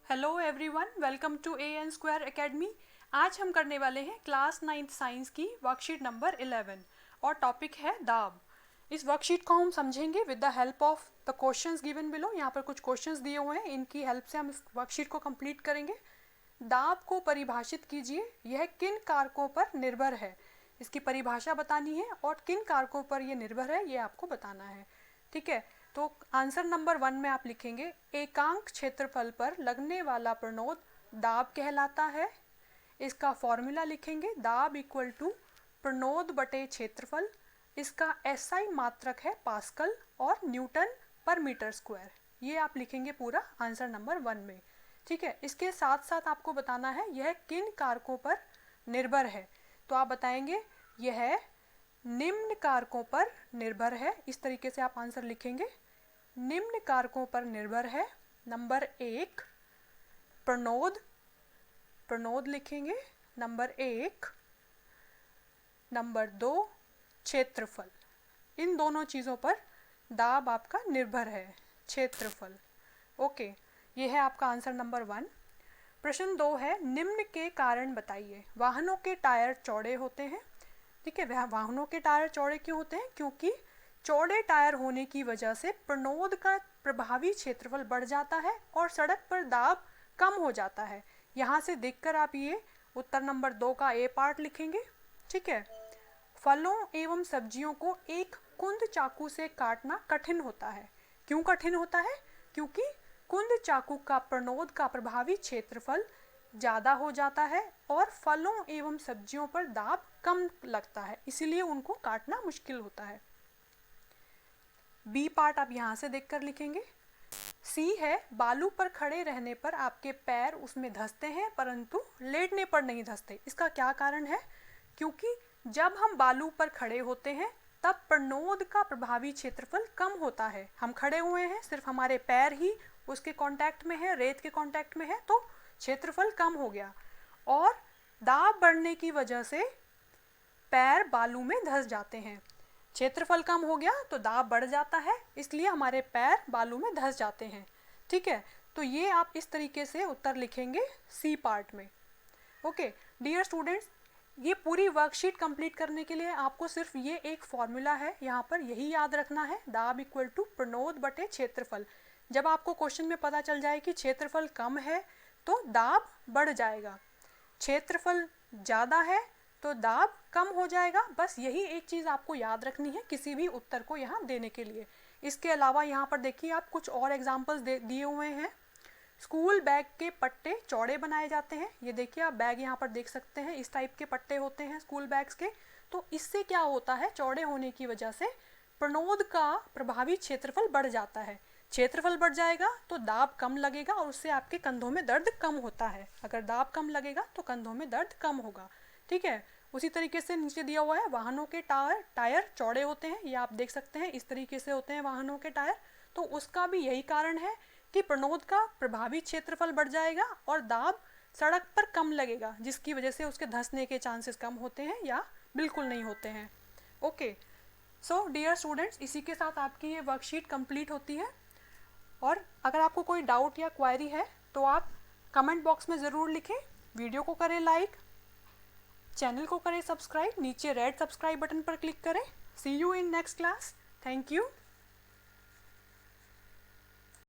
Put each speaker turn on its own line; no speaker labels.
Hello everyone, welcome to AN square academy. आज हम करने वाले हैं क्लास 9th साइंस की वर्कशीट नंबर 11 और टॉपिक है दाब। इस वर्कशीट को हम समझेंगे with the help of the questions given below. यहाँ पर कुछ क्वेश्चंस दिए हुए हैं, इनकी हेल्प से हम इस वर्कशीट को कंप्लीट करेंगे। दाब को परिभाषित कीजिए, यह किन कारकों पर निर्भर है। इसकी परिभाषा बतानी है और किन कारकों पर यह निर्भर है ये आपको बताना है। ठीक है, तो आंसर नंबर 1 में आप लिखेंगे एकांक क्षेत्रफल पर लगने वाला प्रणोद दाब कहलाता है। इसका फॉर्मूला लिखेंगे दाब इक्वल टू प्रणोद बटे क्षेत्रफल। इसका SI मात्रक है पास्कल और न्यूटन पर मीटर स्क्वायर। ये आप लिखेंगे पूरा आंसर नंबर 1 में। ठीक है, इसके साथ साथ आपको बताना है यह किन कारकों पर निर्भर है। तो आप बताएंगे यह निम्न कारकों पर निर्भर है। इस तरीके से आप आंसर लिखेंगे, निम्न कारकों पर निर्भर है। नंबर 1 प्रणोद लिखेंगे, नंबर 1। नंबर 2 क्षेत्रफल। इन दोनों चीज़ों पर दाब आपका निर्भर है, क्षेत्रफल। ओके, ये है आपका आंसर नंबर 1। प्रश्न 2 है निम्न के कारण बताइए। वाहनों के टायर चौड़े होते हैं। ठीक है, वाहनों के टायर चौड़े क्यों होते हैं? क्योंकि चौड़े टायर होने की वजह से प्रणोद का प्रभावी क्षेत्रफल बढ़ जाता है और सड़क पर दाब कम हो जाता है। यहाँ से देखकर आप ये उत्तर नंबर 2 का A पार्ट लिखेंगे। ठीक है, फलों एवं सब्जियों को एक कुंद चाकू से काटना कठिन होता है। क्यों कठिन होता है? क्योंकि कुंद चाकू का प्रणोद का प्रभावी क्षेत्रफल ज़्यादा हो जाता है और फलों एवं सब्जियों पर दाब कम लगता है, इसीलिए उनको काटना मुश्किल होता है। B पार्ट आप यहाँ से देखकर लिखेंगे। C है बालू पर खड़े रहने पर आपके पैर उसमें धंसते हैं परंतु लेटने पर नहीं धंसते। इसका क्या कारण है? क्योंकि जब हम बालू पर खड़े होते हैं तब प्रणोद का प्रभावी क्षेत्रफल कम होता है। हम खड़े हुए हैं, सिर्फ हमारे पैर ही उसके कांटेक्ट में है, रेत के कांटेक्ट में है, तो क्षेत्रफल कम हो गया और दाब बढ़ने की वजह से पैर बालू में धंस जाते हैं। क्षेत्रफल कम हो गया तो दाब बढ़ जाता है, इसलिए हमारे पैर बालू में धंस जाते हैं। ठीक है, तो ये आप इस तरीके से उत्तर लिखेंगे C पार्ट में। ओके डियर स्टूडेंट्स, ये पूरी वर्कशीट कंप्लीट करने के लिए आपको सिर्फ ये एक फॉर्मूला है, यहाँ पर यही याद रखना है, दाब इक्वल टू प्रणोद बटे क्षेत्रफल। जब आपको क्वेश्चन में पता चल जाए कि क्षेत्रफल कम है तो दाब बढ़ जाएगा, क्षेत्रफल ज़्यादा है तो दाब कम हो जाएगा। बस यही एक चीज़ आपको याद रखनी है किसी भी उत्तर को यहाँ देने के लिए। इसके अलावा यहाँ पर देखिए आप कुछ और एग्जाम्पल्स दिए हुए हैं। स्कूल बैग के पट्टे चौड़े बनाए जाते हैं। ये देखिए आप बैग यहाँ पर देख सकते हैं, इस टाइप के पट्टे होते हैं स्कूल बैग्स के। तो इससे क्या होता है, चौड़े होने की वजह से प्रणोद का प्रभावी क्षेत्रफल बढ़ जाता है। क्षेत्रफल बढ़ जाएगा तो दाब कम लगेगा और उससे आपके कंधों में दर्द कम होता है। अगर दाब कम लगेगा तो कंधों में दर्द कम होगा। ठीक है, उसी तरीके से नीचे दिया हुआ है वाहनों के टायर चौड़े होते हैं। ये आप देख सकते हैं, इस तरीके से होते हैं वाहनों के टायर। तो उसका भी यही कारण है कि प्रणोद का प्रभावी क्षेत्रफल बढ़ जाएगा और दाब सड़क पर कम लगेगा, जिसकी वजह से उसके धंसने के चांसेस कम होते हैं या बिल्कुल नहीं होते हैं। ओके सो डियर स्टूडेंट्स, इसी के साथ आपकी ये वर्कशीट कंप्लीट होती है। और अगर आपको कोई डाउट या क्वेरी है तो आप कमेंट बॉक्स में ज़रूर लिखें। वीडियो को करें लाइक, चैनल को करें सब्सक्राइब, नीचे रेड सब्सक्राइब बटन पर क्लिक करें। See you in next class. Thank you.